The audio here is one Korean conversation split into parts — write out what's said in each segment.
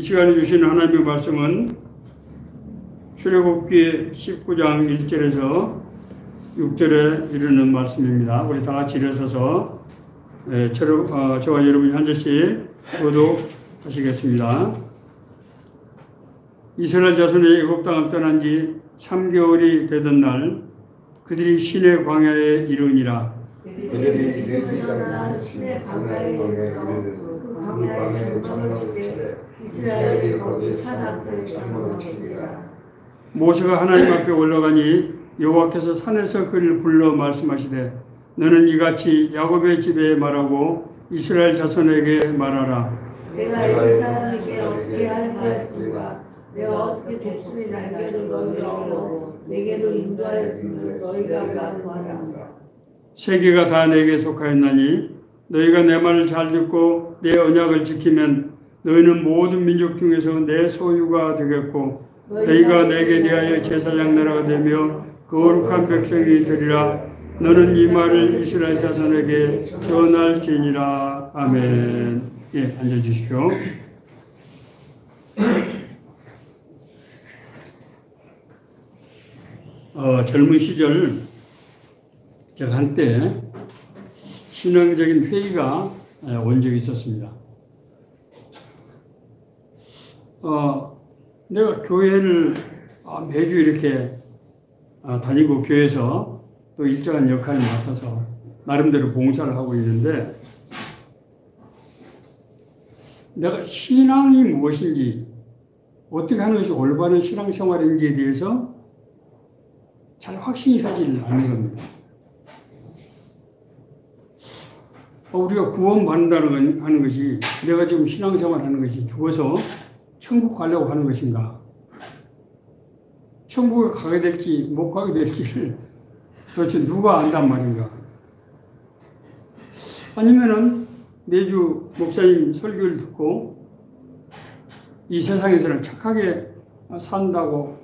시간에 주신 하나님의 말씀은 출애굽기 19장 1절에서 6절에 이르는 말씀입니다. 우리 다 같이 일어서서 저와 여러분이 한 절씩 교독하시겠습니다. 이스라엘 자손이 애굽 땅을 떠난 지 3개월이 되던 날 그들이 시내 광야에 이르니라. 그들이 이르니라 시내 광야에 이르되 그 광야에 장막을 치되 이스라엘이 거기 산 앞에 장막을 치니라. 모세가 하나님 앞에 올라가니 여호와께서 산에서 그를 불러 말씀하시되 너는 이같이 야곱의 집에 말하고 이스라엘 자손에게 말하라. 내가 이 사람에게 어떻게 할 말씀과 내가 어떻게 독수리 날개를 너희로 내게로 인도하였으므로 너희가 가르마라. 세계가 다 내게 속하였나니 너희가 내 말을 잘 듣고 내 언약을 지키면 너희는 모든 민족 중에서 내 소유가 되겠고 너희가 내게 대하여 제사장 나라가 되며 거룩한 백성이 되리라. 너는 이 말을 이스라엘 자손에게 전할지니라. 아멘. 예, 앉아주십시오. 젊은 시절 제가 한때 신앙적인 회의가 온 적이 있었습니다. 내가 교회를 매주 이렇게 다니고 교회에서 또 일정한 역할을 맡아서 나름대로 봉사를 하고 있는데 내가 신앙이 무엇인지 어떻게 하는 것이 올바른 신앙생활인지에 대해서 잘 확신이 서지 않는 겁니다. 우리가 구원받는다는 하는 것이 내가 지금 신앙생활 하는 것이 죽어서 천국 가려고 하는 것인가, 천국에 가게 될지 못 가게 될지를 도대체 누가 안단 말인가. 아니면은 매주 목사님 설교를 듣고 이 세상에서는 착하게 산다고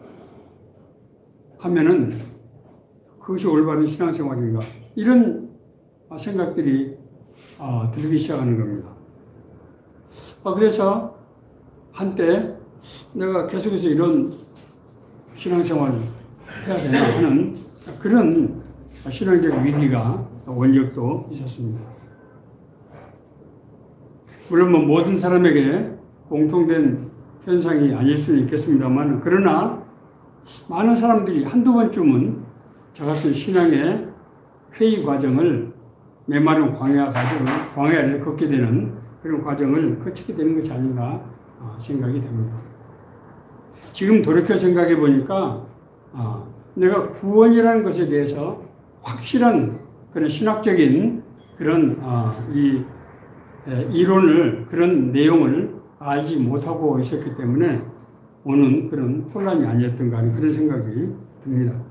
하면은 그것이 올바른 신앙생활인가, 이런 생각들이 들기 시작하는 겁니다. 그래서 한때 내가 계속해서 이런 신앙생활을 해야 되나 하는 그런 신앙적 위기가 온 적도 있었습니다. 물론 모든 사람에게 공통된 현상이 아닐 수는 있겠습니다만, 그러나 많은 사람들이 한두 번쯤은 저 같은 신앙의 회의 과정을, 메마른 광야를 걷게 되는 그런 과정을 거치게 되는 것이 아닌가 생각이 됩니다. 지금 돌이켜 생각해 보니까 내가 구원이라는 것에 대해서 확실한 그런 신학적인 그런 이론을, 그런 내용을 알지 못하고 있었기 때문에 오는 그런 혼란이 아니었던가 하는 그런 생각이 듭니다.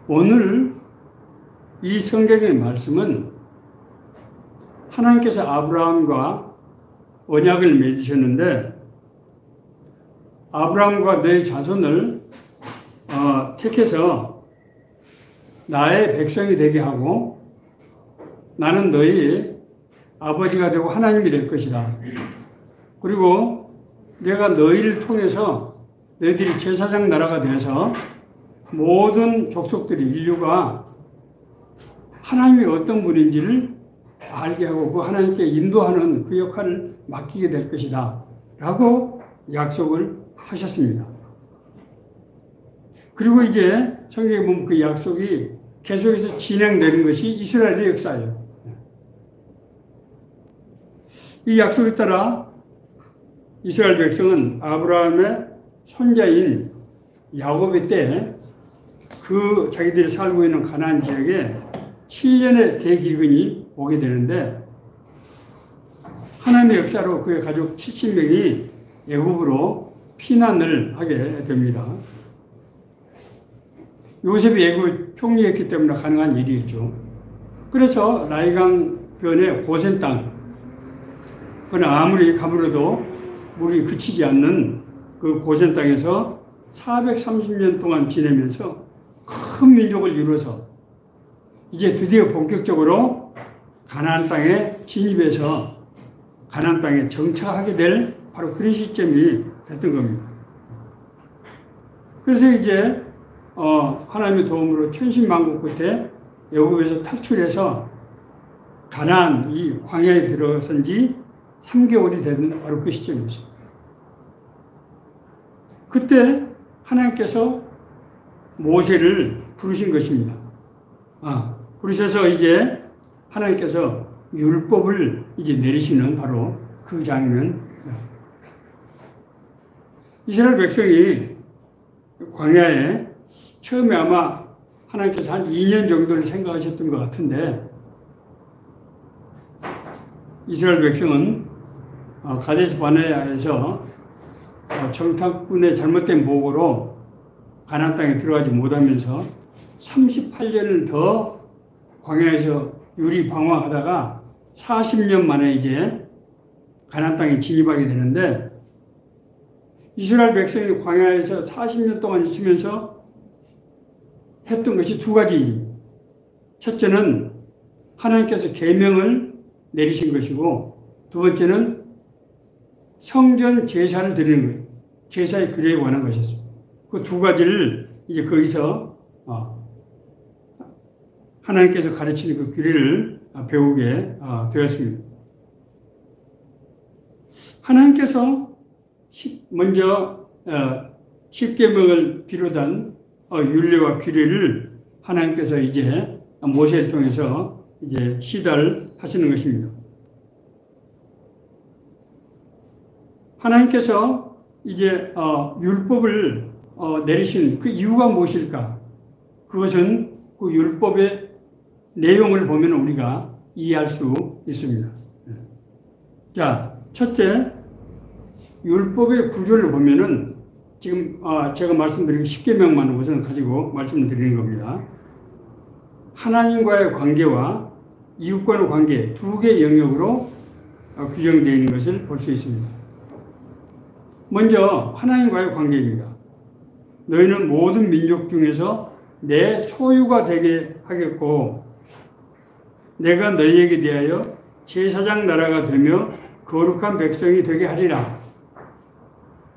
오늘 이 성경의 말씀은 하나님께서 아브라함과 언약을 맺으셨는데 아브라함과 너의 자손을 택해서 나의 백성이 되게 하고 나는 너희 아버지가 되고 하나님이 될 것이다. 그리고 내가 너희를 통해서 너희들이 제사장 나라가 되어서 모든 족속들이, 인류가 하나님이 어떤 분인지를 알게 하고 그 하나님께 인도하는 그 역할을 맡기게 될 것이다 라고 약속을 하셨습니다. 그리고 이제 성경에 보면 그 약속이 계속해서 진행되는 것이 이스라엘의 역사예요. 이 약속에 따라 이스라엘 백성은 아브라함의 손자인 야곱의 때 그 자기들이 살고 있는 가나안 지역에 7년의 대기근이 오게 되는데 하나님의 역사로 그의 가족 70명이 애굽으로 피난을 하게 됩니다. 요셉이 애굽 총리였기 때문에 가능한 일이었죠. 그래서 나일강 변의 고센 땅, 그러나 아무리 가물어도 물이 그치지 않는 그 고센 땅에서 430년 동안 지내면서 큰 민족을 이루어서 이제 드디어 본격적으로 가나안 땅에 진입해서 가나안 땅에 정착하게 될 바로 그런 시점이 됐던 겁니다. 그래서 이제 하나님의 도움으로 천신만고 끝에 애굽에서 탈출해서 가나안 이 광야에 들어선 지 3개월이 되는 바로 그 시점이었습니다. 그때 하나님께서 모세를 부르신 것입니다. 부르셔서 이제 하나님께서 율법을 이제 내리시는 바로 그 장면입니다. 이스라엘 백성이 광야에 처음에 아마 하나님께서 한 2년 정도를 생각하셨던 것 같은데, 이스라엘 백성은 가데스 바네아에서 정탐꾼의 잘못된 보고로 가나안 땅에 들어가지 못하면서 38년을 더 광야에서 유리 방황하다가 40년 만에 이제 가나안 땅에 진입하게 되는데, 이스라엘 백성이 광야에서 40년 동안 있으면서 했던 것이 두 가지. 첫째는 하나님께서 계명을 내리신 것이고, 두 번째는 성전 제사를 드리는 거예요. 제사의 규례에 관한 것이었습니다. 그 두 가지를 이제 거기서 하나님께서 가르치는 그 규례를 배우게 되었습니다. 하나님께서 먼저 10계명을 비롯한 율례와 규례를 하나님께서 이제 모세를 통해서 이제 시달하시는 것입니다. 하나님께서 이제 율법을 내리신 그 이유가 무엇일까? 그것은 그 율법의 내용을 보면 우리가 이해할 수 있습니다. 자, 첫째, 율법의 구조를 보면은 지금 제가 말씀드린 10계명만 우선 가지고 말씀을 드리는 겁니다. 하나님과의 관계와 이웃과의 관계 두 개의 영역으로 규정되어 있는 것을 볼 수 있습니다. 먼저 하나님과의 관계입니다. 너희는 모든 민족 중에서 내 소유가 되게 하겠고 내가 너희에게 대하여 제사장 나라가 되며 거룩한 백성이 되게 하리라.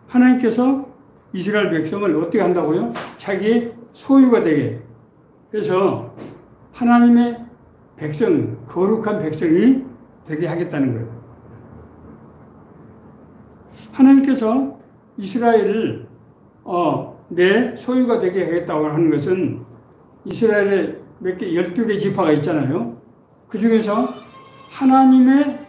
하나님께서 이스라엘 백성을 어떻게 한다고요? 자기의 소유가 되게 해서 하나님의 백성, 거룩한 백성이 되게 하겠다는 거예요. 하나님께서 이스라엘을 내 소유가 되게 하겠다고 하는 것은 이스라엘에 몇 개, 12개 지파가 있잖아요. 그 중에서 하나님의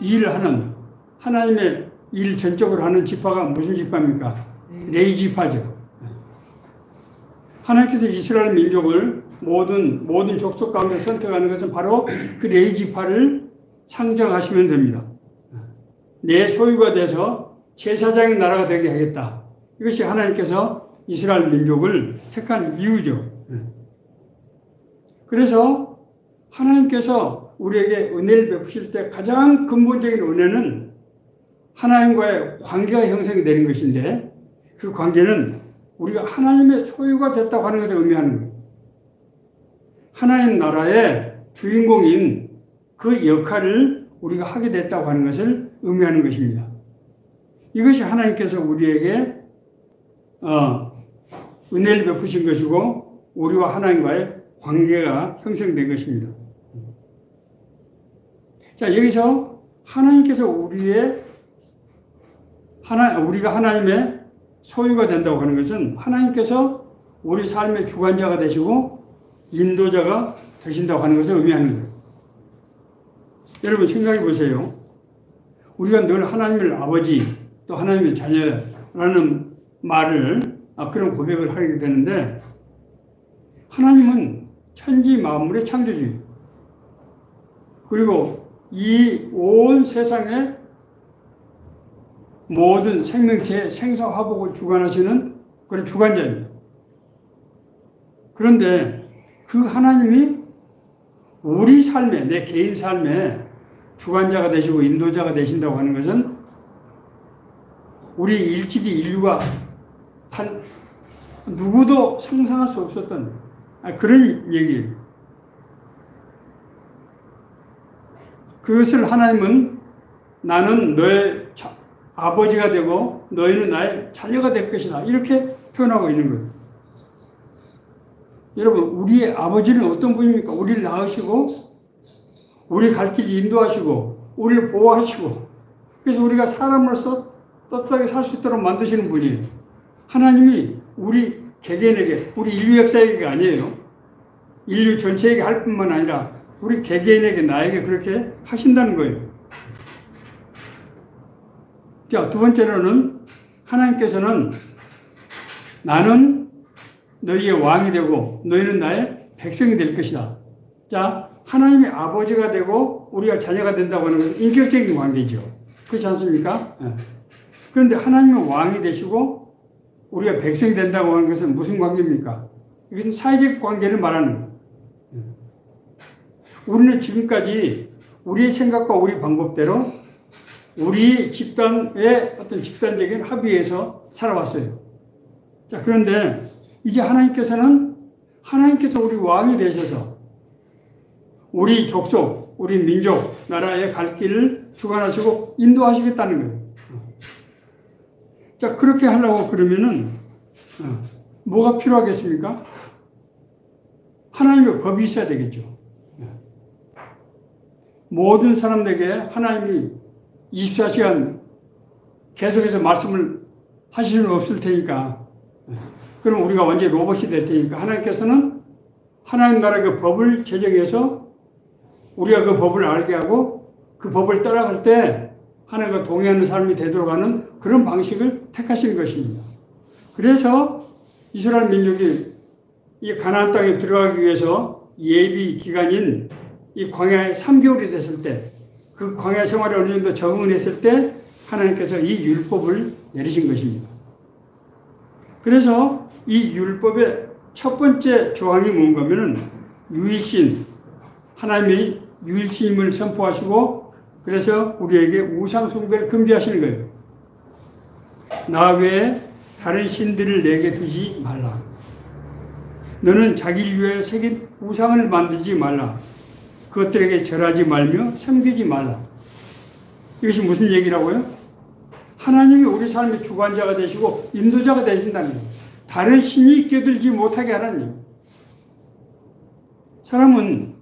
일을 하는, 하나님의 일 전적으로 하는 지파가 무슨 지파입니까? 레위 지파죠. 하나님께서 이스라엘 민족을 모든 족속 가운데 선택하는 것은 바로 그 레위 지파를 상정하시면 됩니다. 내 소유가 돼서 제사장의 나라가 되게 하겠다. 이것이 하나님께서 이스라엘 민족을 택한 이유죠. 그래서 하나님께서 우리에게 은혜를 베푸실 때 가장 근본적인 은혜는 하나님과의 관계가 형성이 되는 것인데, 그 관계는 우리가 하나님의 소유가 됐다고 하는 것을 의미하는 거예요. 하나님 나라의 주인공인 그 역할을 우리가 하게 됐다고 하는 것을 의미하는 것입니다. 이것이 하나님께서 우리에게 은혜를 베푸신 것이고 우리와 하나님과의 관계가 형성된 것입니다. 자, 여기서 하나님께서 우리가 하나님의 소유가 된다고 하는 것은 하나님께서 우리 삶의 주관자가 되시고 인도자가 되신다고 하는 것을 의미하는 거예요. 여러분 생각해 보세요. 우리가 늘 하나님을 아버지 또 하나님의 자녀라는 말을 그런 고백을 하게 되는데, 하나님은 천지 만물의 창조주예요. 그리고 이 온 세상의 모든 생명체의 생사화복을 주관하시는 그런 주관자입니다. 그런데 그 하나님이 우리 삶에, 내 개인 삶에 주관자가 되시고 인도자가 되신다고 하는 것은 우리 일찍이 인류가 누구도 상상할 수 없었던 그런 얘기예요. 그것을 하나님은 나는 너의 아버지가 되고 너희는 나의 자녀가 될 것이다. 이렇게 표현하고 있는 거예요. 여러분, 우리의 아버지는 어떤 분입니까? 우리를 낳으시고 우리 갈 길 인도하시고 우리를 보호하시고, 그래서 우리가 사람으로서 떳떳하게 살 수 있도록 만드시는 분이에요. 하나님이 우리 개개인에게, 우리 인류 역사에게 아니에요. 인류 전체에게 할 뿐만 아니라 우리 개개인에게, 나에게 그렇게 하신다는 거예요. 자, 두 번째로는 하나님께서는 나는 너희의 왕이 되고 너희는 나의 백성이 될 것이다. 자, 하나님이 아버지가 되고 우리가 자녀가 된다고 하는 것은 인격적인 관계죠. 그렇지 않습니까? 네. 그런데 하나님은 왕이 되시고 우리가 백성이 된다고 하는 것은 무슨 관계입니까? 이것은 사회적 관계를 말하는 거예요. 우리는 지금까지 우리의 생각과 우리 방법대로 우리 집단의 어떤 집단적인 합의에서 살아왔어요. 자, 그런데 이제 하나님께서 우리 왕이 되셔서 우리 족속, 우리 민족, 나라의 갈 길을 주관하시고 인도하시겠다는 거예요. 자, 그렇게 하려고 그러면은 뭐가 필요하겠습니까? 하나님의 법이 있어야 되겠죠. 모든 사람들에게 하나님이 24시간 계속해서 말씀을 하실 수는 없을 테니까, 그럼 우리가 완전히 로봇이 될 테니까 하나님께서는 하나님 나라의 그 법을 제정해서 우리가 그 법을 알게 하고 그 법을 따라갈 때 하나님과 동의하는 삶이 되도록 하는 그런 방식을 택하시는 것입니다. 그래서 이스라엘 민족이 이 가나안 땅에 들어가기 위해서 예비 기간인 이 광야에 3개월이 됐을 때, 그 광야 생활에 어느 정도 적응을 했을 때 하나님께서 이 율법을 내리신 것입니다. 그래서 이 율법의 첫 번째 조항이 뭔가 하면은 유일신, 하나님이 유일신임을 선포하시고 그래서 우리에게 우상 숭배를 금지하시는 거예요. 나 외에 다른 신들을 내게 두지 말라. 너는 자기를 위해 새긴 우상을 만들지 말라. 그것들에게 절하지 말며 섬기지 말라. 이것이 무슨 얘기라고요? 하나님이 우리 삶의 주관자가 되시고 인도자가 되신다는 거예요. 다른 신이 끼어들지 못하게 하라는. 사람은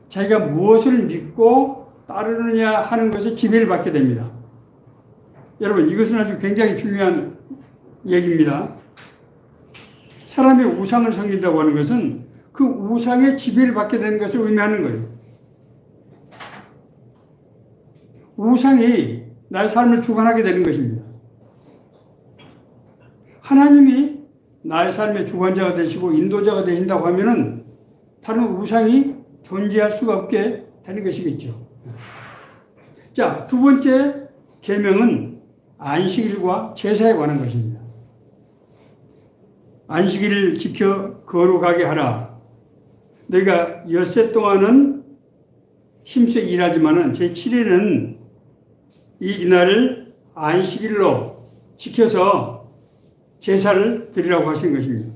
자기가 무엇을 믿고 따르느냐 하는 것에 지배를 받게 됩니다. 여러분, 이것은 아주 굉장히 중요한 얘기입니다. 사람이 우상을 섬긴다고 하는 것은 그 우상의 지배를 받게 되는 것을 의미하는 거예요. 우상이 나의 삶을 주관하게 되는 것입니다. 하나님이 나의 삶의 주관자가 되시고 인도자가 되신다고 하면은 다른 우상이 존재할 수가 없게 되는 것이겠죠. 자, 두 번째 계명은 안식일과 제사에 관한 것입니다. 안식일을 지켜 거룩하게 하라. 너희가 엿새 동안은 힘써 일하지만은 제7일은 이날을 안식일로 지켜서 제사를 드리라고 하신 것입니다.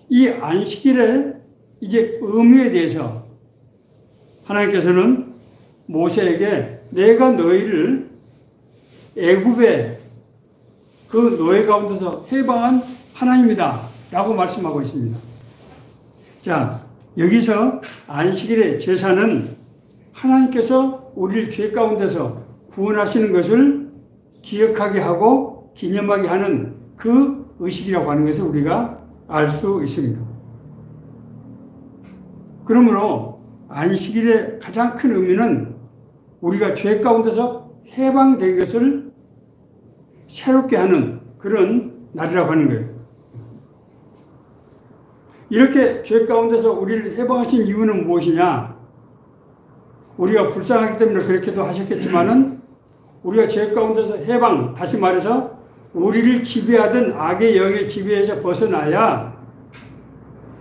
이 안식일의 이제 의미에 대해서 하나님께서는 모세에게 내가 너희를 애굽의 그 노예 가운데서 해방한 하나님이다 라고 말씀하고 있습니다. 자, 여기서 안식일의 제사는 하나님께서 우리를 죄 가운데서 구원하시는 것을 기억하게 하고 기념하게 하는 그 의식이라고 하는 것을 우리가 알 수 있습니다. 그러므로 안식일의 가장 큰 의미는 우리가 죄 가운데서 해방된 것을 새롭게 하는 그런 날이라고 하는 거예요. 이렇게 죄 가운데서 우리를 해방하신 이유는 무엇이냐? 우리가 불쌍하기 때문에 그렇게도 하셨겠지만은 우리가 죄 가운데서 해방, 다시 말해서 우리를 지배하던 악의 영의 지배에서 벗어나야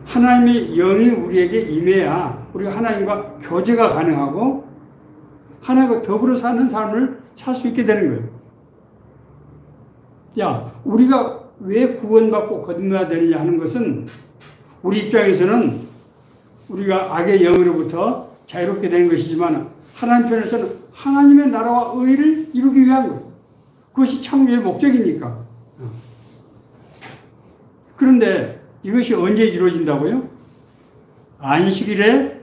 하나님의 영이 우리에게 임해야 우리가 하나님과 교제가 가능하고 하나님과 더불어 사는 삶을 살 수 있게 되는 거예요. 자, 우리가 왜 구원받고 거듭나야 되느냐 하는 것은 우리 입장에서는 우리가 악의 영으로부터 자유롭게 되는 것이지만 하나님 편에서는 하나님의 나라와 의를 이루기 위한 거예요. 그것이 창조의 목적이니까. 그런데 이것이 언제 이루어진다고요? 안식일에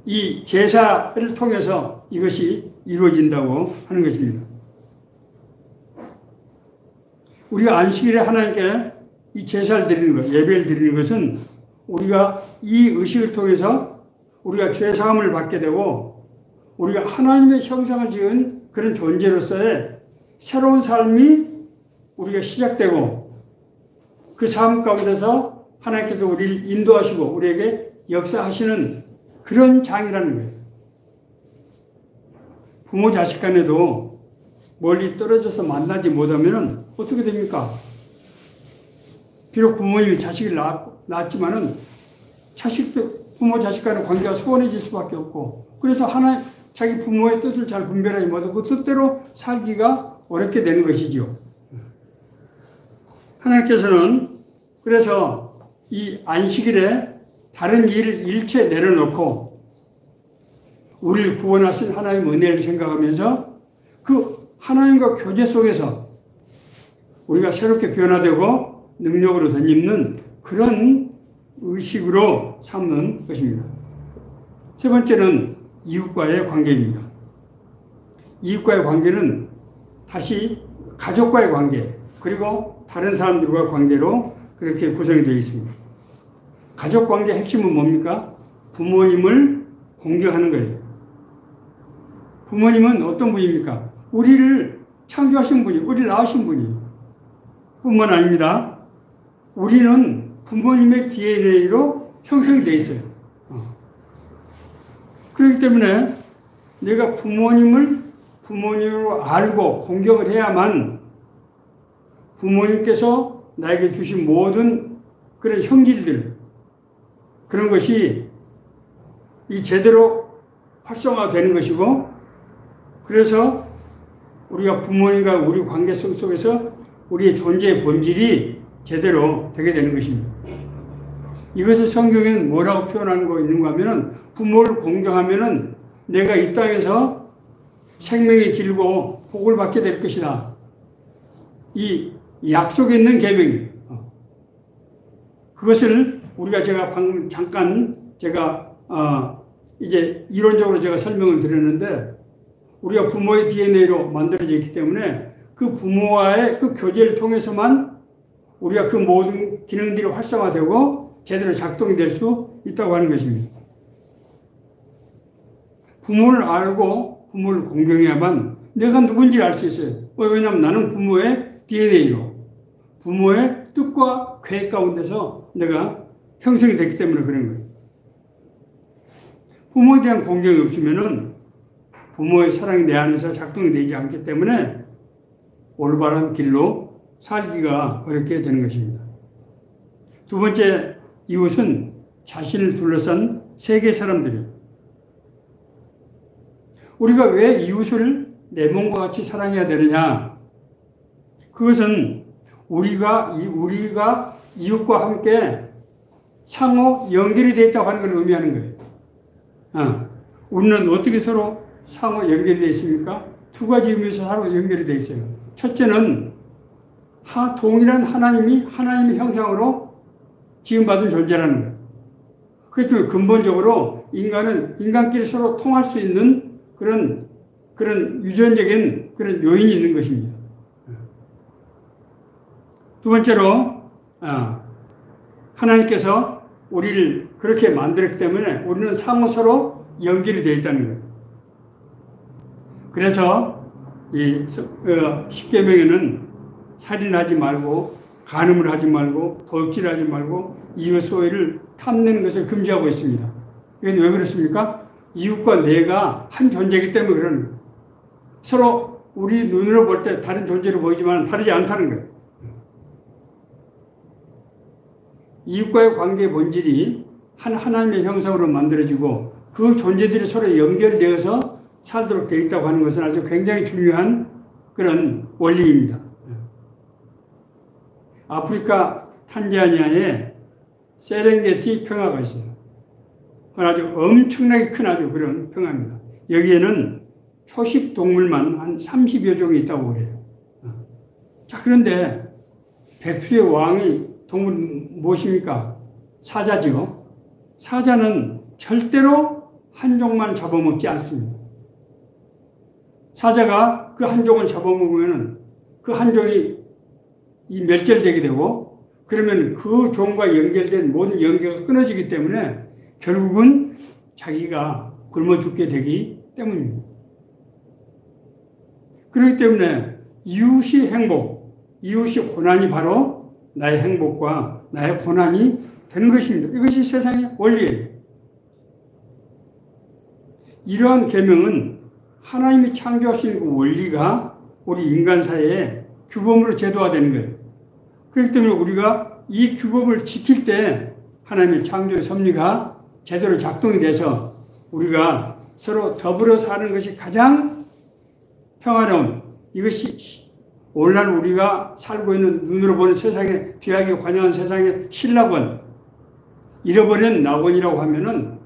이 제사를 통해서 이것이 이루어진다고 하는 것입니다. 우리가 안식일에 하나님께 이 제사를 드리는 것, 예배를 드리는 것은 우리가 이 의식을 통해서 우리가 죄사함을 받게 되고 우리가 하나님의 형상을 지은 그런 존재로서의 새로운 삶이 우리가 시작되고 그 삶 가운데서 하나님께서 우리를 인도하시고 우리에게 역사하시는 그런 장이라는 거예요. 부모 자식 간에도 멀리 떨어져서 만나지 못하면 어떻게 됩니까? 비록 부모님이 자식을 낳았지만은 부모 자식 간의 관계가 소원해질 수밖에 없고 그래서 자기 부모의 뜻을 잘 분별하지 못하고 그 뜻대로 살기가 어렵게 되는 것이죠. 하나님께서는 그래서 이 안식일에 다른 일을 일체 내려놓고 우리를 구원하신 하나님의 은혜를 생각하면서 그 하나님과 교제 속에서 우리가 새롭게 변화되고 능력으로 덧입는 그런 의식으로 삼는 것입니다. 세 번째는 이웃과의 관계입니다. 이웃과의 관계는 다시 가족과의 관계 그리고 다른 사람들과 관계로 그렇게 구성이 되어 있습니다. 가족 관계의 핵심은 뭡니까? 부모님을 공경하는 거예요. 부모님은 어떤 분입니까? 우리를 창조하신 분이, 우리를 낳으신 분이 뿐만 아닙니다. 우리는 부모님의 DNA로 형성이 되어 있어요. 그렇기 때문에 내가 부모님으로 알고 공경을 해야만 부모님께서 나에게 주신 모든 그런 형질들, 그런 것이 제대로 활성화되는 것이고, 그래서 우리가 부모님과 우리 관계성 속에서 우리의 존재의 본질이 제대로 되게 되는 것입니다. 이것을 성경에는 뭐라고 표현하고 있는가 하면은 부모를 공경하면은 내가 이 땅에서 생명이 길고 복을 받게 될 것이다. 이 약속이 있는 계명이에요. 그것을 제가 방금 잠깐 이제 이론적으로 제가 설명을 드렸는데 우리가 부모의 DNA로 만들어져 있기 때문에 그 부모와의 그 교제를 통해서만 우리가 그 모든 기능들이 활성화되고 제대로 작동이 될 수 있다고 하는 것입니다. 부모를 알고 부모를 공경해야만 내가 누군지 알 수 있어요. 왜냐하면 나는 부모의 DNA로 부모의 뜻과 계획 가운데서 내가 형성이 됐기 때문에 그런 거예요. 부모에 대한 공경이 없으면은 부모의 사랑이 내 안에서 작동이 되지 않기 때문에 올바른 길로 살기가 어렵게 되는 것입니다. 두 번째 이웃은 자신을 둘러싼 세계 사람들이에요. 우리가 왜 이웃을 내 몸과 같이 사랑해야 되느냐? 그것은 우리가 이웃과 함께 상호 연결이 되어 있다고 하는 걸 의미하는 거예요. 우리는 어떻게 서로 상호 연결이 되어 있습니까? 두 가지 의미에서 서로 연결이 되어 있어요. 첫째는 동일한 하나님의 형상으로 지음받은 존재라는 거예요. 그렇기 때문에 근본적으로 인간끼리 서로 통할 수 있는 그런 유전적인 그런 요인이 있는 것입니다. 두 번째로, 하나님께서 우리를 그렇게 만들었기 때문에 우리는 상호 서로 연결이 되어 있다는 거예요. 그래서 이 십계명에는 살인하지 말고, 간음을 하지 말고, 도둑질하지 말고, 이웃 소유를 탐내는 것을 금지하고 있습니다. 이건 왜 그렇습니까? 이웃과 내가 한 존재이기 때문에 그러는 거예요. 서로 우리 눈으로 볼 때 다른 존재로 보이지만 다르지 않다는 거예요. 이웃과의 관계의 본질이 하나님의 형상으로 만들어지고 그 존재들이 서로 연결되어서 살도록 되어 있다고 하는 것은 아주 굉장히 중요한 그런 원리입니다. 아프리카 탄자니아에 세렝게티 평화가 있어요. 그건 아주 엄청나게 큰 아주 그런 평화입니다. 여기에는 초식 동물만 한 30여 종이 있다고 그래요. 자, 그런데 백수의 왕이 동물 무엇입니까? 사자죠. 사자는 절대로 한 종만 잡아먹지 않습니다. 사자가 그 한 종을 잡아먹으면 그 한 종이 멸절되게 되고, 그러면 그 종과 연결된 모든 연계가 끊어지기 때문에 결국은 자기가 굶어 죽게 되기 때문입니다. 그렇기 때문에 이웃이 행복, 이웃이 고난이 바로 나의 행복과 나의 고난이 되는 것입니다. 이것이 세상의 원리예요. 이러한 계명은 하나님이 창조하신 그 원리가 우리 인간 사회에 규범으로 제도화되는 거예요. 그렇기 때문에 우리가 이 규범을 지킬 때 하나님의 창조의 섭리가 제대로 작동이 돼서 우리가 서로 더불어 사는 것이 가장 평화로운, 이것이 오늘날 우리가 살고 있는 눈으로 보는 세상의 죄악에 관영한 세상의 신락원, 잃어버린 낙원이라고 하면은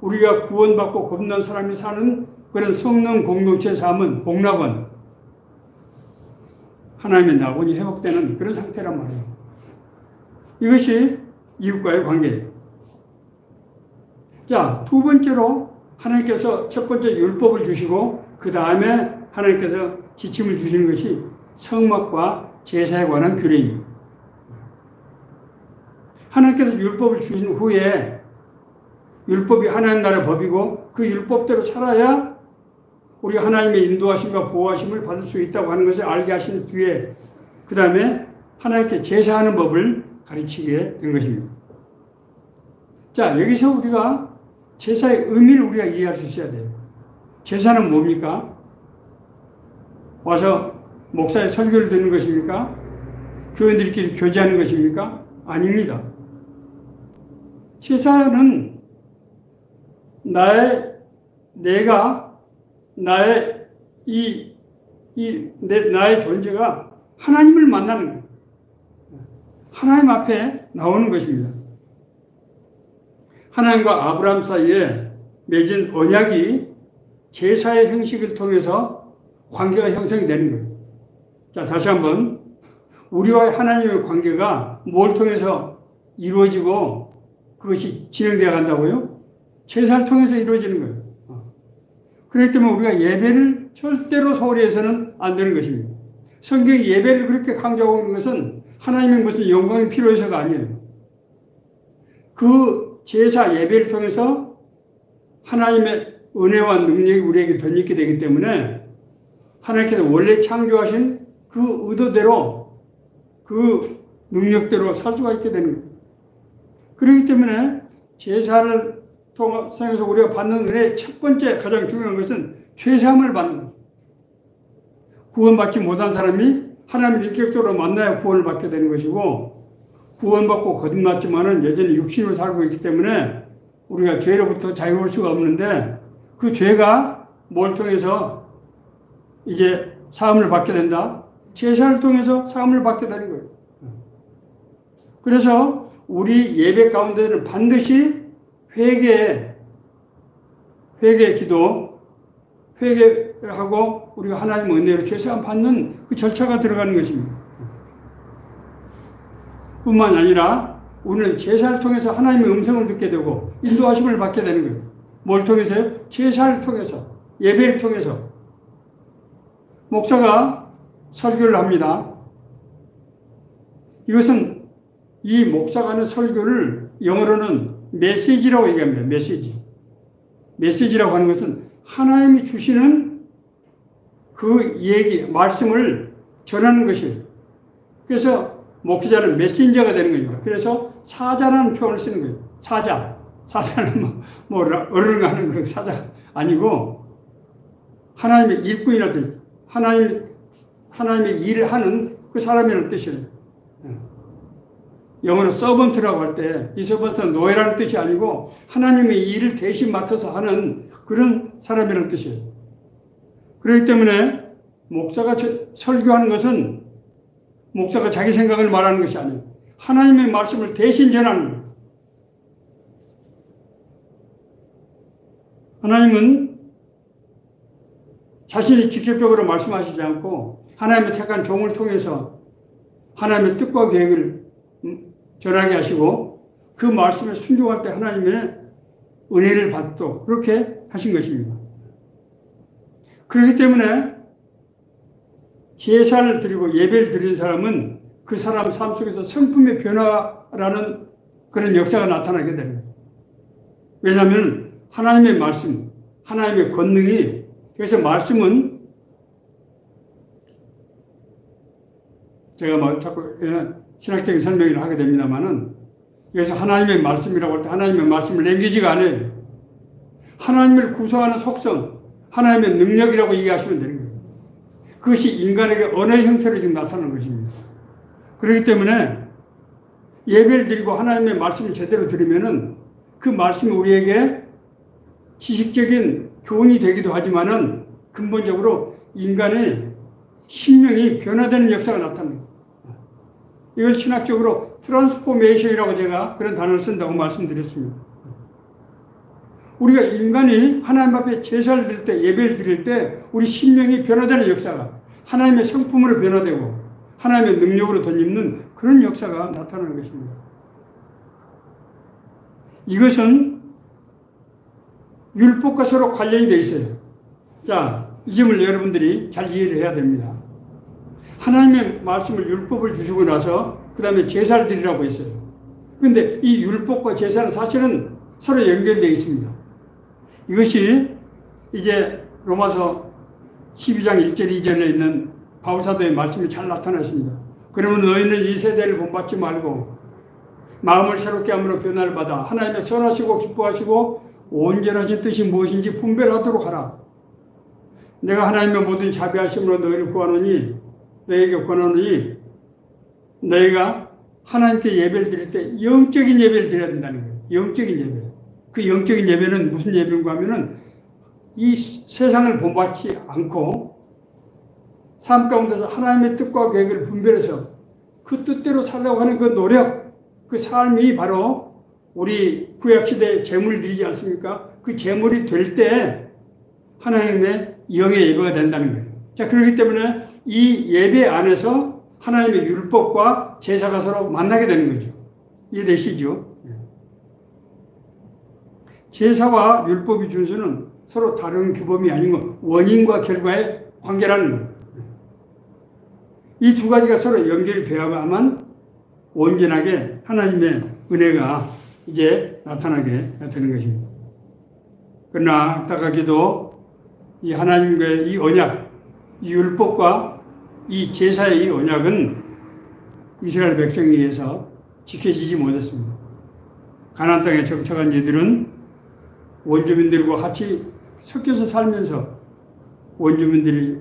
우리가 구원받고 겁난 사람이 사는 그런 성령 공동체 삶은 복락원, 하나님의 낙원이 회복되는 그런 상태란 말이에요. 이것이 이웃과의 관계예요. 자, 두 번째로 하나님께서 첫 번째 율법을 주시고 그 다음에 하나님께서 지침을 주시는 것이 성막과 제사에 관한 규례입니다. 하나님께서 율법을 주신 후에 율법이 하나님 나라의 법이고 그 율법대로 살아야 우리가 하나님의 인도하심과 보호하심을 받을 수 있다고 하는 것을 알게 하신 뒤에 그 다음에 하나님께 제사하는 법을 가르치게 된 것입니다. 자, 여기서 우리가 제사의 의미를 우리가 이해할 수 있어야 돼요. 제사는 뭡니까? 와서 목사의 설교를 듣는 것입니까? 교인들끼리 교제하는 것입니까? 아닙니다. 제사는 나의 존재가 하나님을 만나는 거예요. 하나님 앞에 나오는 것입니다. 하나님과 아브라함 사이에 맺은 언약이 제사의 형식을 통해서 관계가 형성이 되는 거예요. 자, 다시 한번 우리와 하나님의 관계가 뭘 통해서 이루어지고 그것이 진행되어 간다고요? 제사를 통해서 이루어지는 거예요. 그렇기 때문에 우리가 예배를 절대로 소홀히 해서는 안 되는 것입니다. 성경이 예배를 그렇게 강조하고 있는 것은 하나님의 무슨 영광이 필요해서가 아니에요. 그 제사 예배를 통해서 하나님의 은혜와 능력이 우리에게 덧입게 되기 때문에 하나님께서 원래 창조하신 그 의도대로 그 능력대로 살 수가 있게 되는 거예요. 그렇기 때문에 제사를 통해서 우리가 받는 은혜의 첫 번째 가장 중요한 것은 죄사함을 받는 거예요. 구원받지 못한 사람이 하나님을 인격적으로 만나야 구원을 받게 되는 것이고, 구원받고 거듭났지만은 여전히 육신으로 살고 있기 때문에 우리가 죄로부터 자유로울 수가 없는데, 그 죄가 뭘 통해서 이제 사함을 받게 된다? 제사를 통해서 사함을 받게 되는 거예요. 그래서 우리 예배 가운데는 반드시 회개 기도, 회개하고 우리가 하나님의 은혜로 죄사함 받는 그 절차가 들어가는 것입니다. 뿐만 아니라 우리는 제사를 통해서 하나님의 음성을 듣게 되고 인도하심을 받게 되는 거예요. 뭘 통해서요? 제사를 통해서, 예배를 통해서. 목사가 설교를 합니다. 이것은 이 목사가 하는 설교를 영어로는 메시지라고 얘기합니다. 메시지라고 하는 것은 하나님이 주시는 그 얘기, 말씀을 전하는 것이에요. 그래서 목회자는 메신저가 되는 겁니다. 그래서 사자라는 표현을 쓰는 거예요. 사자는 어른가는 그 사자가 아니고 하나님의 일꾼이라는 뜻, 하나님의 일을 하는 그 사람이라는 뜻이에요. 영어로 서번트라고 할 때 이 서번트는 노예라는 뜻이 아니고 하나님의 일을 대신 맡아서 하는 그런 사람이라는 뜻이에요. 그렇기 때문에 목사가 설교하는 것은 목사가 자기 생각을 말하는 것이 아니에요. 하나님의 말씀을 대신 전하는 거예요. 하나님은 자신이 직접적으로 말씀하시지 않고 하나님의 택한 종을 통해서 하나님의 뜻과 계획을 전하게 하시고 그 말씀에 순종할 때 하나님의 은혜를 받도록 그렇게 하신 것입니다. 그렇기 때문에 제사를 드리고 예배를 드리는 사람은 그 사람 삶 속에서 성품의 변화라는 그런 역사가 나타나게 됩니다. 왜냐하면 하나님의 말씀, 하나님의 권능이, 그래서 말씀은 제가 자꾸 신학적인 설명을 하게 됩니다만은 여기서 하나님의 말씀이라고 할 때 하나님의 말씀을 남기지가 않아요. 하나님을 구성하는 속성, 하나님의 능력이라고 이해하시면 되는 거예요. 그것이 인간에게 언어의 형태로 지금 나타나는 것입니다. 그렇기 때문에 예배를 드리고 하나님의 말씀을 제대로 들으면은 그 말씀이 우리에게 지식적인 교훈이 되기도 하지만은 근본적으로 인간의 심령이 변화되는 역사가 나타납니다. 이걸 신학적으로 트랜스포메이션이라고 제가 그런 단어를 쓴다고 말씀드렸습니다. 우리가 인간이 하나님 앞에 제사를 드릴 때, 예배를 드릴 때 우리 심령이 변화되는 역사가 하나님의 성품으로 변화되고 하나님의 능력으로 덧입는 그런 역사가 나타나는 것입니다. 이것은 율법과 서로 관련이 되어 있어요. 자, 이 점을 여러분들이 잘 이해를 해야 됩니다. 하나님의 말씀을 율법을 주시고 나서 그 다음에 제사를 드리라고 했어요. 그런데 이 율법과 제사는 사실은 서로 연결되어 있습니다. 이것이 이제 로마서 12장 1절 2절에 있는 바울사도의 말씀이 잘 나타나 있습니다. 그러면 너희는 이 세대를 본받지 말고 마음을 새롭게 함으로 변화를 받아 하나님의 선하시고 기뻐하시고 온전하신 뜻이 무엇인지 분별하도록 하라. 내가 하나님의 모든 자비하심으로 너희를 구하노니 너희에게 권하노니 너희가 하나님께 예배를 드릴 때 영적인 예배를 드려야 된다는 거예요. 영적인 예배. 그 영적인 예배는 무슨 예배인가 하면은 이 세상을 본받지 않고 삶 가운데서 하나님의 뜻과 계획을 분별해서 그 뜻대로 살려고 하는 그 노력, 그 삶이 바로 우리 구약시대에 제물 드리지 않습니까? 그 제물이 될 때 하나님의 영의 예배가 된다는 거예요. 자, 그렇기 때문에 이 예배 안에서 하나님의 율법과 제사가 서로 만나게 되는 거죠. 이해되시죠? 제사와 율법의 준수는 서로 다른 규범이 아니고 원인과 결과의 관계라는 거예요. 이 두 가지가 서로 연결이 되어야만 온전하게 하나님의 은혜가 이제 나타나게 되는 것입니다. 그러나 안타깝게도 이 하나님과의 이 언약, 이 율법과 이 제사의 이 언약은 이스라엘 백성에 의해서 지켜지지 못했습니다. 가나안 땅에 정착한 이들은 원주민들과 같이 섞여서 살면서 원주민들이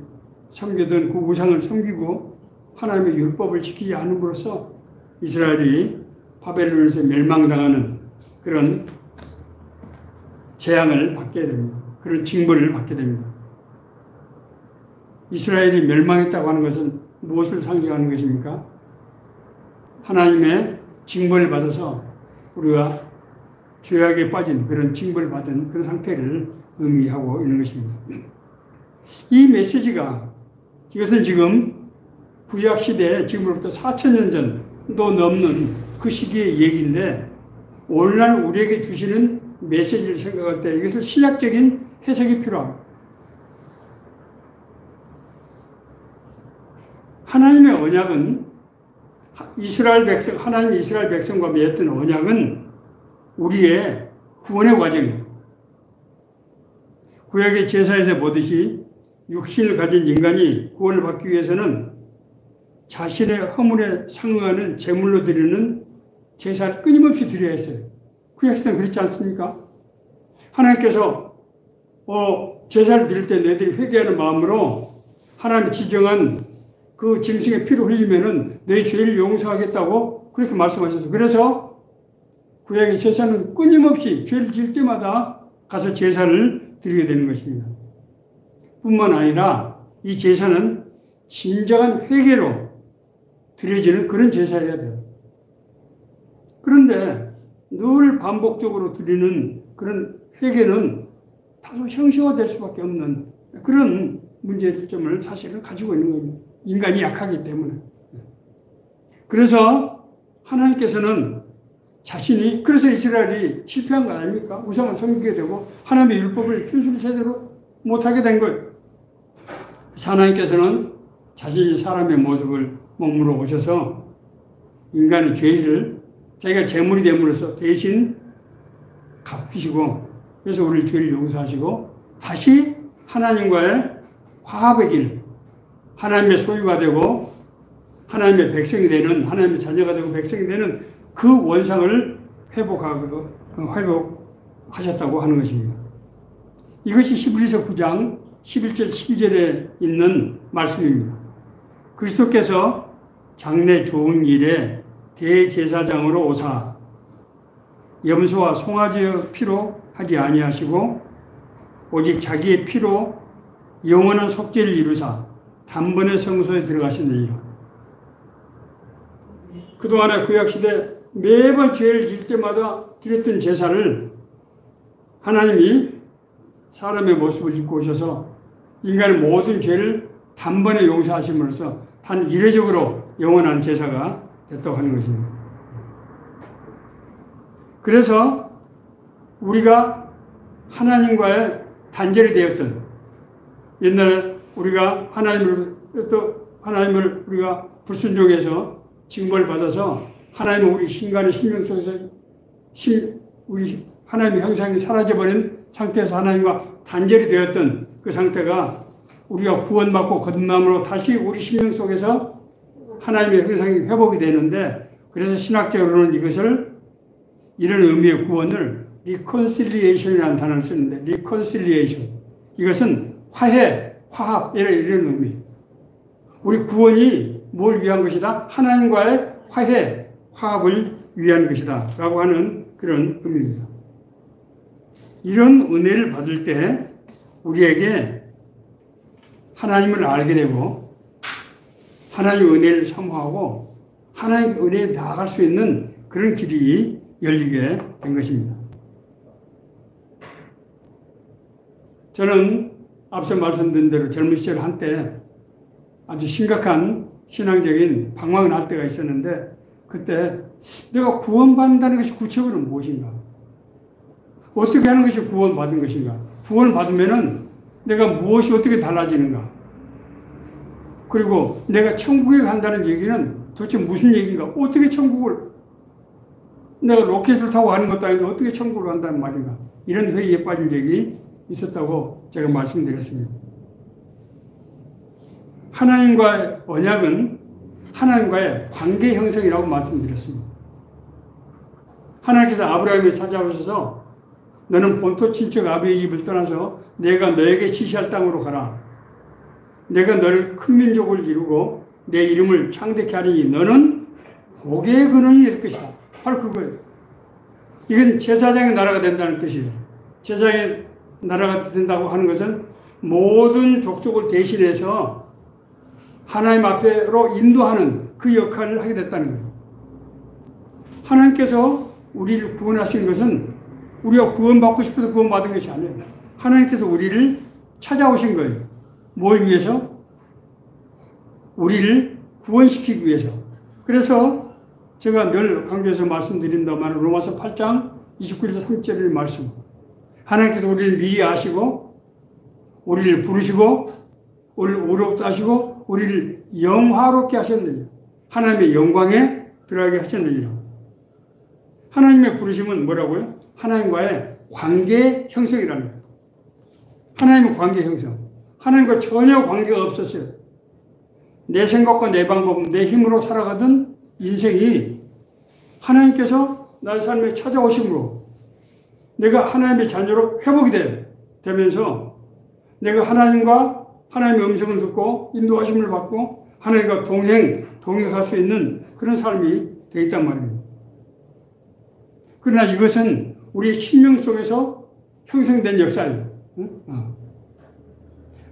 섬기던 그 우상을 섬기고 하나님의 율법을 지키지 않음으로써 이스라엘이 바벨론에서 멸망당하는 그런 재앙을 받게 됩니다. 그런 징벌을 받게 됩니다. 이스라엘이 멸망했다고 하는 것은 무엇을 상징하는 것입니까? 하나님의 징벌을 받아서 우리가 죄악에 빠진 그런 징벌을 받은 그런 상태를 의미하고 있는 것입니다. 이 메시지가 이것은 지금 구약시대에 지금으로부터 4,000년 전도 넘는 그 시기의 얘기인데 오늘날 우리에게 주시는 메시지를 생각할 때 이것을 신학적인 해석이 필요합니다. 하나님의 언약은 이스라엘 백성, 하나님 이스라엘 백성과 맺었던 언약은 우리의 구원의 과정이에요. 구약의 제사에서 보듯이 육신을 가진 인간이 구원을 받기 위해서는 자신의 허물에 상응하는 제물로 드리는 제사를 끊임없이 드려야 했어요. 구약시대는 그렇지 않습니까? 하나님께서 제사를 드릴 때 너희들이 회개하는 마음으로 하나님이 지정한 그 짐승의 피를 흘리면은 너희 죄를 용서하겠다고 그렇게 말씀하셨어요. 그래서 구약의 제사는 끊임없이 죄를 지을 때마다 가서 제사를 드리게 되는 것입니다. 뿐만 아니라 이 제사는 진정한 회개로 드려지는 그런 제사여야 돼요. 그런데 늘 반복적으로 드리는 그런 회개는 다소 형식화될 수밖에 없는 그런 문제점을 사실은 가지고 있는 겁니다. 인간이 약하기 때문에. 그래서 하나님께서는 자신이, 그래서 이스라엘이 실패한 거 아닙니까? 우상을 섬기게 되고 하나님의 율법을 준수를 제대로 못하게 된 거예요. 하나님께서는 자신이 사람의 모습을 몸으로 오셔서 인간의 죄를 자기가 제물이 됨으로써 대신 갚으시고, 그래서 우리를 죄를 용서하시고 다시 하나님과의 화합의 길, 하나님의 소유가 되고 하나님의 백성이 되는, 하나님의 자녀가 되고 백성이 되는 그 원상을 회복하셨다고 하는 것입니다. 이것이 히브리서 9장 11절 12절에 있는 말씀입니다. 그리스도께서 장래 좋은 일에 대제사장으로 오사 염소와 송아지의 피로 하지 아니하시고 오직 자기의 피로 영원한 속죄를 이루사 단번에 성소에 들어가셨느니라. 그동안의 구약시대 매번 죄를 질 때마다 드렸던 제사를 하나님이 사람의 모습을 입고 오셔서 인간의 모든 죄를 단번에 용서하심으로써 단 이례적으로 영원한 제사가 됐다고 하는 것입니다. 그래서 우리가 하나님과의 단절이 되었던, 옛날에 우리가 하나님을 우리가 불순종해서 징벌 받아서 하나님은 우리 인간의 심령 속에서 우리 하나님의 형상이 사라져버린 상태에서 하나님과 단절이 되었던 그 상태가 우리가 구원받고 거듭남으로 다시 우리 심령 속에서 하나님의 형상이 회복이 되는데, 그래서 신학적으로는 이런 의미의 구원을 reconciliation이라는 단어를 쓰는데, reconciliation, 이것은 화해, 화합, 이런 의미. 우리 구원이 뭘 위한 것이다? 하나님과의 화해, 화합을 위한 것이다 라고 하는 그런 의미입니다. 이런 은혜를 받을 때 우리에게 하나님을 알게 되고 하나님의 은혜를 사모하고 하나님의 은혜에 나아갈 수 있는 그런 길이 열리게 된 것입니다. 저는 앞서 말씀드린 대로 젊은 시절 한때 아주 심각한 신앙적인 방황을 할 때가 있었는데, 그때 내가 구원받는다는 것이 구체적으로 무엇인가? 어떻게 하는 것이 구원받은 것인가? 구원을 받으면은 내가 무엇이 어떻게 달라지는가? 그리고 내가 천국에 간다는 얘기는 도대체 무슨 얘기인가? 어떻게 천국을, 내가 로켓을 타고 가는 것도 아닌데 어떻게 천국을 간다는 말인가? 이런 회의에 빠진 적이 있었다고 제가 말씀드렸습니다. 하나님과의 언약은 하나님과의 관계 형성이라고 말씀드렸습니다. 하나님께서 아브라함을 찾아오셔서 너는 본토 친척 아비의 집을 떠나서 내가 너에게 지시할 땅으로 가라. 내가 너를 큰 민족을 이루고 내 이름을 창대케 하리니 너는 복의 근원이 될 것이다. 바로 그거예요. 이건 제사장의 나라가 된다는 뜻이에요. 제사장의 나라가 된다고 하는 것은 모든 족속을 대신해서 하나님 앞으로 인도하는 그 역할을 하게 됐다는 거예요. 하나님께서 우리를 구원하신 것은 우리가 구원받고 싶어서 구원받은 것이 아니에요. 하나님께서 우리를 찾아오신 거예요. 뭘 위해서? 우리를 구원시키기 위해서. 그래서 제가 늘 강조해서 말씀드린다만 로마서 8장 29절 30절의 말씀. 하나님께서 우리를 미리 아시고 우리를 부르시고 우리를 의롭다 하시고 우리를 영화롭게 하셨느니라. 하나님의 영광에 들어가게 하셨느니라. 하나님의 부르심은 뭐라고요? 하나님과의 관계 형성이라는 거예요. 하나님의 관계 형성. 하나님과 전혀 관계가 없었어요. 내 생각과 내 방법, 내 힘으로 살아가던 인생이 하나님께서 나의 삶에 찾아오심으로 내가 하나님의 자녀로 회복이 되면서 내가 하나님과 하나님의 음성을 듣고 인도하심을 받고 하나님과 동행할 수 있는 그런 삶이 되어 있단 말입니다. 그러나 이것은 우리의 심령 속에서 형성된 역사예요.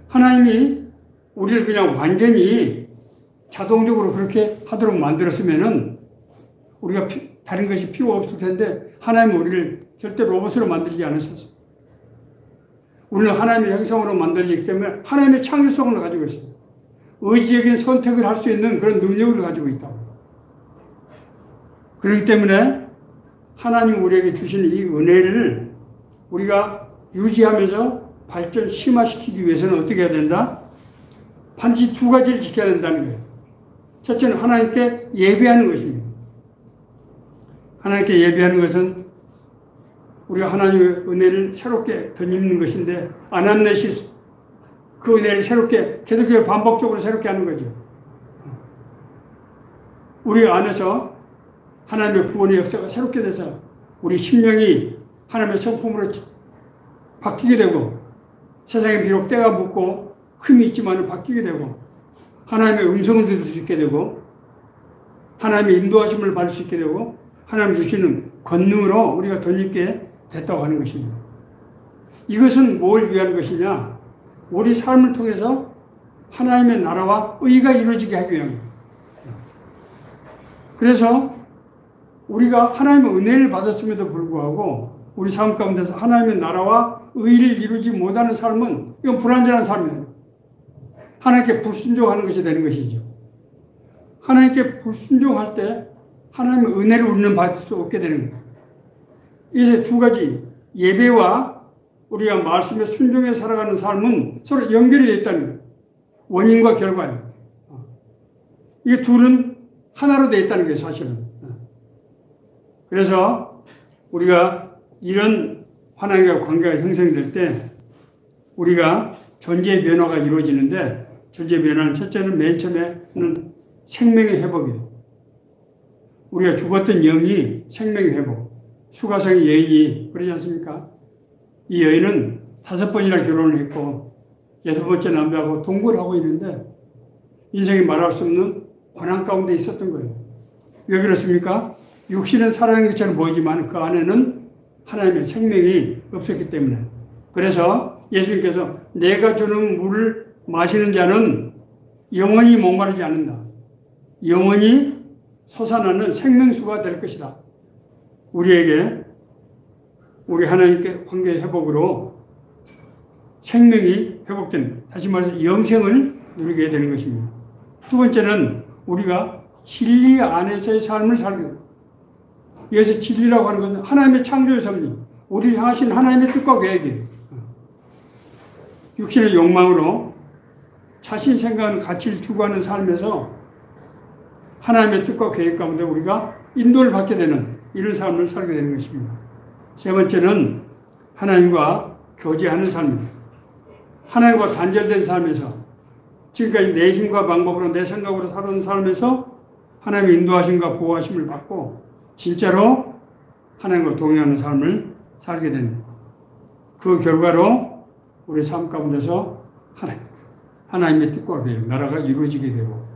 하나님이 우리를 그냥 완전히 자동적으로 그렇게 하도록 만들었으면은 우리가 다른 것이 필요 없을 텐데 하나님은 우리를 절대 로봇으로 만들지 않으셨어요. 우리는 하나님의 형상으로 만들어지기 때문에 하나님의 창조성을 가지고 있어요. 의지적인 선택을 할 수 있는 그런 능력을 가지고 있다고. 그렇기 때문에 하나님 우리에게 주시는 이 은혜를 우리가 유지하면서 발전 심화시키기 위해서는 어떻게 해야 된다? 반드시 두 가지를 지켜야 된다는 거예요. 첫째는 하나님께 예배하는 것입니다. 하나님께 예배하는 것은 우리가 하나님의 은혜를 새롭게 덧입는 것인데, 아남네시스, 그 은혜를 새롭게 계속해서 반복적으로 새롭게 하는 거죠. 우리 안에서 하나님의 구원의 역사가 새롭게 돼서 우리 심령이 하나님의 성품으로 바뀌게 되고, 세상에 비록 때가 묻고 흠이 있지만 바뀌게 되고, 하나님의 음성을 들을 수 있게 되고, 하나님의 인도하심을 받을 수 있게 되고, 하나님 주시는 권능으로 우리가 덧입게 됐다고 하는 것입니다. 이것은 뭘 위한 것이냐? 우리 삶을 통해서 하나님의 나라와 의가 이루어지게 하기 위함입니다. 그래서 우리가 하나님의 은혜를 받았음에도 불구하고 우리 삶 가운데서 하나님의 나라와 의를 이루지 못하는 삶은 이건 불완전한 삶이에요. 하나님께 불순종하는 것이 되는 것이죠. 하나님께 불순종할 때 하나님의 은혜를 우리는 받을 수 없게 되는 거예요. 이제 두 가지, 예배와 우리가 말씀에 순종해 살아가는 삶은 서로 연결이 되어 있다는 거예요. 원인과 결과예요. 이게 둘은 하나로 되어 있다는 거예요, 사실은. 그래서 우리가 이런 하나님과 관계가 형성될 때 우리가 존재의 변화가 이루어지는데, 존재의 변화는 첫째는 맨 처음에는 생명의 회복이에요. 우리가 죽었던 영이 생명의 회복. 수가성의 여인이 그러지 않습니까? 이 여인은 5번이나 결혼을 했고 6번째 남자하고 동거를 하고 있는데 인생이 말할 수 없는 고난 가운데 있었던 거예요. 왜 그렇습니까? 육신은 살아있는 것처럼 보이지만 그 안에는 하나님의 생명이 없었기 때문에. 그래서 예수님께서 내가 주는 물을 마시는 자는 영원히 목마르지 않는다. 영원히 솟아나는 생명수가 될 것이다. 우리에게, 우리 하나님께 관계의 회복으로 생명이 회복된, 다시 말해서 영생을 누리게 되는 것입니다. 두 번째는 우리가 진리 안에서의 삶을 살게 됩니다. 여기서 진리라고 하는 것은 하나님의 창조의 섭리, 우리를 향하신 하나님의 뜻과 계획이에요. 육신의 욕망으로 자신 생각하는 가치를 추구하는 삶에서 하나님의 뜻과 계획 가운데 우리가 인도를 받게 되는 이런 삶을 살게 되는 것입니다. 세 번째는 하나님과 교제하는 삶입니다. 하나님과 단절된 삶에서, 지금까지 내 힘과 방법으로 내 생각으로 살아온 삶에서 하나님의 인도하심과 보호하심을 받고 진짜로 하나님과 동행하는 삶을 살게 됩니다. 그 결과로 우리 삶 가운데서 하나님의 뜻과 계획, 나라가 이루어지게 되고,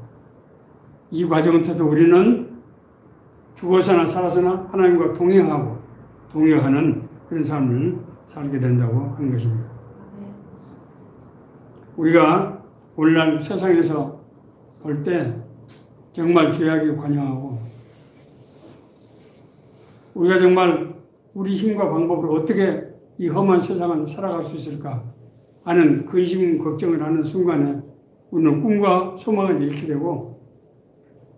이 과정을 통해서 우리는 죽어서나 살아서나 하나님과 동행하는 그런 삶을 살게 된다고 하는 것입니다. 우리가 오늘날 세상에서 볼 때 정말 죄악이 관영하고, 우리가 정말 우리 힘과 방법으로 어떻게 이 험한 세상을 살아갈 수 있을까 하는 근심, 걱정을 하는 순간에 우리는 꿈과 소망을 잃게 되고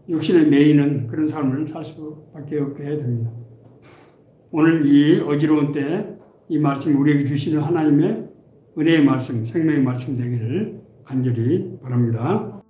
육신에 매이는 그런 삶을 살 수밖에 없게 됩니다. 오늘 이 어지러운 때 이 말씀, 우리에게 주시는 하나님의 은혜의 말씀, 생명의 말씀 되기를 간절히 바랍니다.